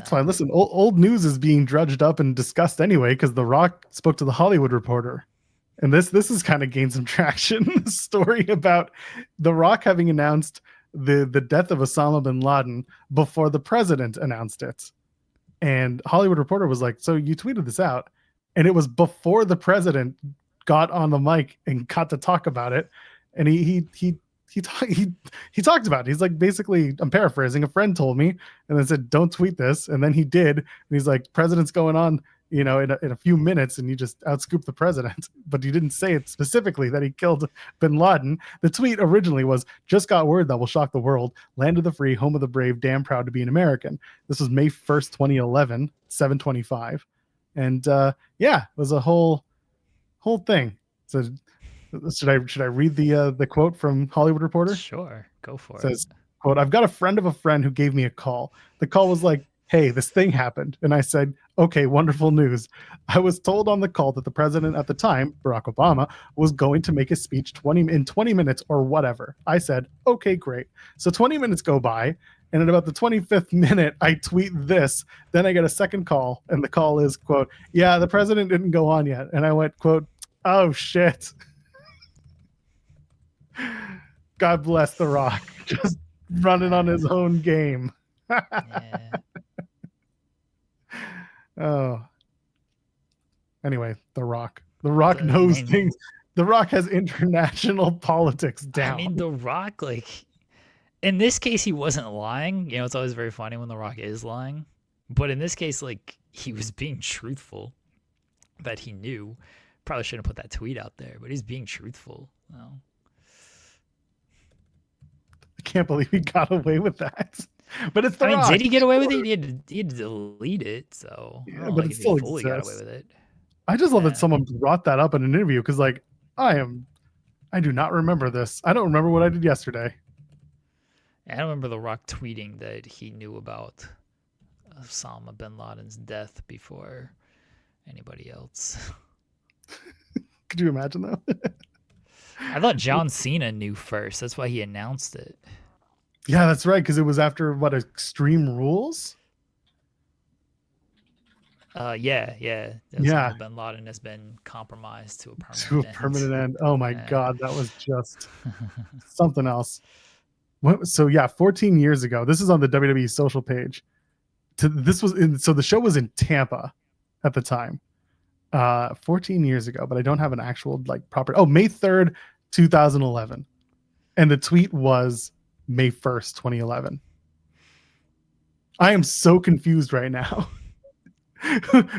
That's fine. Listen, old news is being drudged up and discussed anyway because The Rock spoke to the Hollywood Reporter, and this has kind of gained some traction. Story about The Rock having announced the death of Osama bin Laden before the president announced it, and Hollywood Reporter was like, "So you tweeted this out, and it was before the president got on the mic and got to talk about it," and he talked about it. He's like, basically, I'm paraphrasing. A friend told me, and then said, "Don't tweet this," and then he did. And he's like, "President's going on, in a few minutes," and you just outscooped the president, but you didn't say it specifically that he killed bin Laden. The tweet originally was, "Just got word that will shock the world. Land of the free, home of the brave. Damn proud to be an American." This was May 1st, 2011, 7:25, and yeah, it was a whole thing. So should I read the quote from Hollywood Reporter? Sure, go for it. Says, quote, "I've got a friend of a friend who gave me a call. The call was like, 'Hey, this thing happened.' And I said, 'Okay, wonderful news.' I was told on the call that the president at the time, Barack Obama, was going to make a speech in 20 minutes or whatever. I said, 'Okay, great.' So 20 minutes go by, and at about the 25th minute, I tweet this. Then I get a second call, and the call is, quote, 'Yeah, the president didn't go on yet.' And I went, quote, 'Oh, shit.' God bless The Rock, just running on his own game." Yeah. Oh. Anyway, The Rock knows things. The Rock has international politics down. I mean, The Rock, like, in this case, he wasn't lying. It's always very funny when The Rock is lying. But in this case, like, he was being truthful that he knew. Probably shouldn't put that tweet out there, but he's being truthful. I can't believe he got away with that. But it's The Rock. Did he get away with it? He had to delete it, so yeah, but it still fully got away with it. I just love that someone brought that up in an interview because, like, I do not remember this. I don't remember what I did yesterday. I don't remember The Rock tweeting that he knew about Osama bin Laden's death before anybody else. Could you imagine though? I thought John Cena knew first. That's why he announced it. Yeah, that's right. Because it was after Extreme Rules. Yeah. Osama bin Laden has been compromised to a permanent end. Oh my God, that was just something else. So yeah, 14 years ago. This is on the WWE social page. So the show was in Tampa at the time. 14 years ago, but I don't have an actual proper. Oh, May 3rd, 2011, and the tweet was May 1st, 2011. I am so confused right now.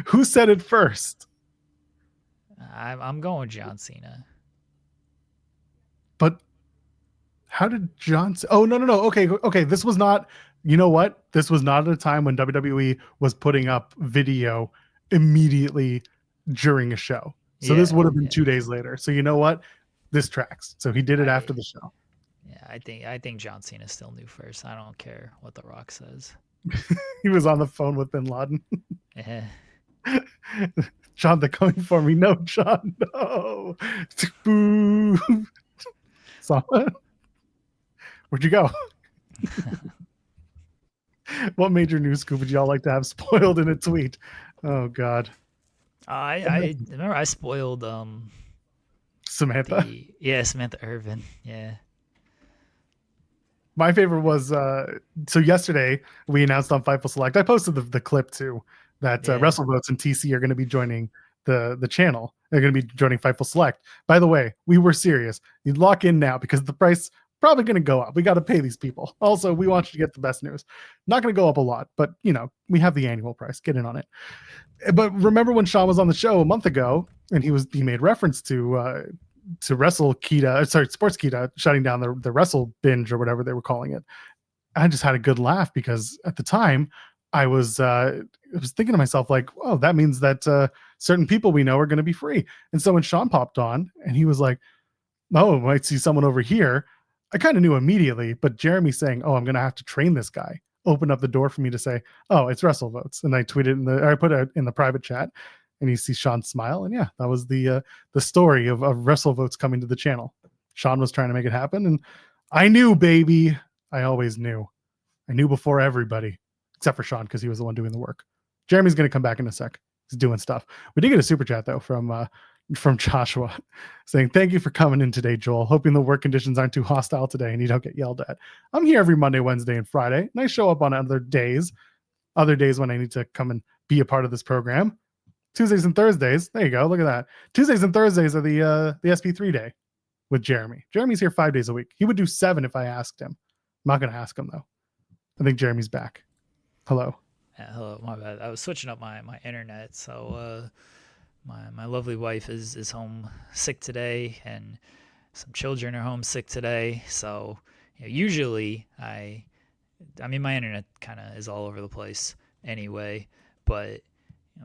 Who said it first? I'm going John Cena. But how did John? Oh no. Okay. This was not. You know what? This was not at a time when WWE was putting up video immediately during a show. So this would have been 2 days later. So you know what? This tracks. So he did it after the show. Yeah, I think John Cena still knew first. I don't care what The Rock says. He was on the phone with bin Laden. Yeah. John, they're coming for me. No, John, no. Boo. Osama, where'd you go? What major news scoop would y'all like to have spoiled in a tweet? Oh God. I remember I spoiled Samantha. Samantha Irvin. Yeah. My favorite was so yesterday we announced on Fightful Select. I posted the clip too that WrestleVotes and TC are going to be joining the channel. They're going to be joining Fightful Select. By the way, we were serious. You lock in now because the price probably going to go up. We got to pay these people. Also, we want you to get the best news. Not going to go up a lot, but we have the annual price. Get in on it. But remember when Sean was on the show a month ago and he made reference to Wrestle Kita, Sports Kita shutting down the Wrestle Binge or whatever they were calling it. I just had a good laugh because at the time I was thinking to myself like, oh, that means that certain people we know are going to be free. And so when Sean popped on and he was like, oh, I might see someone over here, I kind of knew immediately, but Jeremy saying, oh, I'm going to have to train this guy, opened up the door for me to say, oh, it's WrestleVotes. And I tweeted I put it in the private chat and you see Sean smile. And yeah, that was the story of WrestleVotes coming to the channel. Sean was trying to make it happen. And I knew, baby. I always knew. I knew before everybody. except for Sean because he was the one doing the work. Jeremy's going to come back in a sec. He's doing stuff. We did get a super chat though from Joshua saying, "Thank you for coming in today, Joel. Hoping the work conditions aren't too hostile today and you don't get yelled at. I'm here every Monday, Wednesday, and Friday, and I show up on other days when I need to come and be a part of this program. Tuesdays and Thursdays. There you go. Look at that. Tuesdays and Thursdays are the SP3 day with Jeremy. Jeremy's here 5 days a week. He would do 7 if I asked him. I'm not going to ask him though. I think Jeremy's back. Hello. Yeah, hello. My bad. I was switching up my internet, so my lovely wife is home sick today, and some children are home sick today. So usually I mean my internet kind of is all over the place anyway, but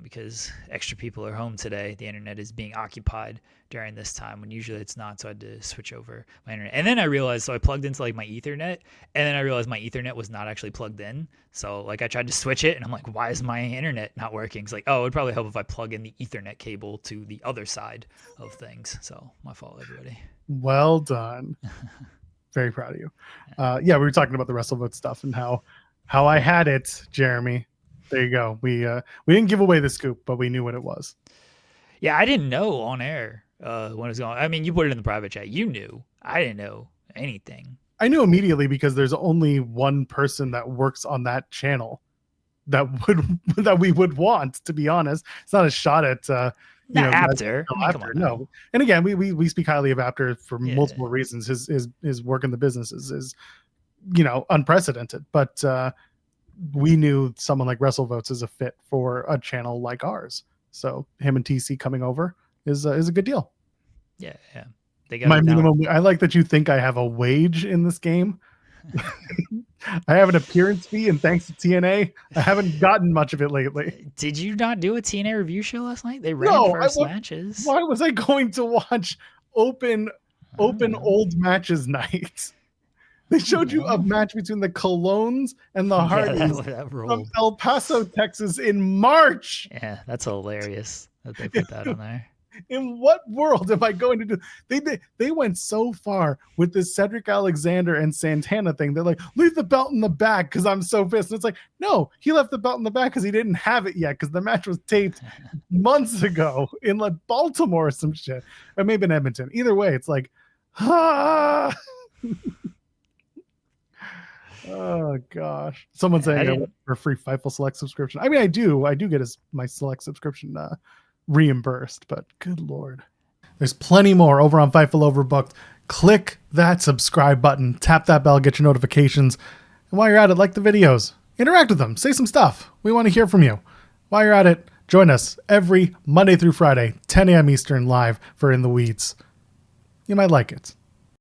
because extra people are home today, the internet is being occupied during this time when usually it's not. So I had to switch over my internet. And then I realized, so I plugged into like my Ethernet, and then I realized my Ethernet was not actually plugged in. So like I tried to switch it and I'm like, why is my internet not working? It's like, oh, it'd probably help if I plug in the Ethernet cable to the other side of things. So my fault, everybody. Well done. Very proud of you. Yeah, we were talking about the WrestleVote stuff and how I had it, Jeremy. There you go. We didn't give away the scoop, but we knew what it was. Yeah, I didn't know on air when it was going. I mean, you put it in the private chat. You knew. I didn't know anything. I knew immediately because there's only one person that works on that channel that we would want. To be honest, it's not a shot at Apter. I mean, come on, no. And again, we speak highly of Apter for multiple reasons. His work in the business is unprecedented, but. We knew someone like WrestleVotes is a fit for a channel like ours. So him and TC coming over is a good deal. Yeah. They got my minimum. I like that you think I have a wage in this game. I have an appearance fee, and thanks to TNA, I haven't gotten much of it lately. Did you not do a TNA review show last night? They ran first matches. Why was I going to watch open old matches night? They showed you a match between the Colognes and the Hardys from El Paso, Texas in March. Yeah, that's hilarious that they put that on there. In what world am I going to do? They went so far with this Cedric Alexander and Santana thing. They're like, leave the belt in the back because I'm so pissed. And it's like, no, he left the belt in the back because he didn't have it yet because the match was taped months ago in like Baltimore or some shit. Or maybe in Edmonton. Either way, it's like, oh gosh! Someone's saying I for a free Fightful Select subscription. I mean, I do get my Select subscription reimbursed, but good lord, there's plenty more over on Fightful Overbooked. Click that subscribe button, tap that bell, get your notifications, and while you're at it, like the videos, interact with them, say some stuff. We want to hear from you. While you're at it, join us every Monday through Friday, 10 a.m. Eastern, live for In the Weeds. You might like it.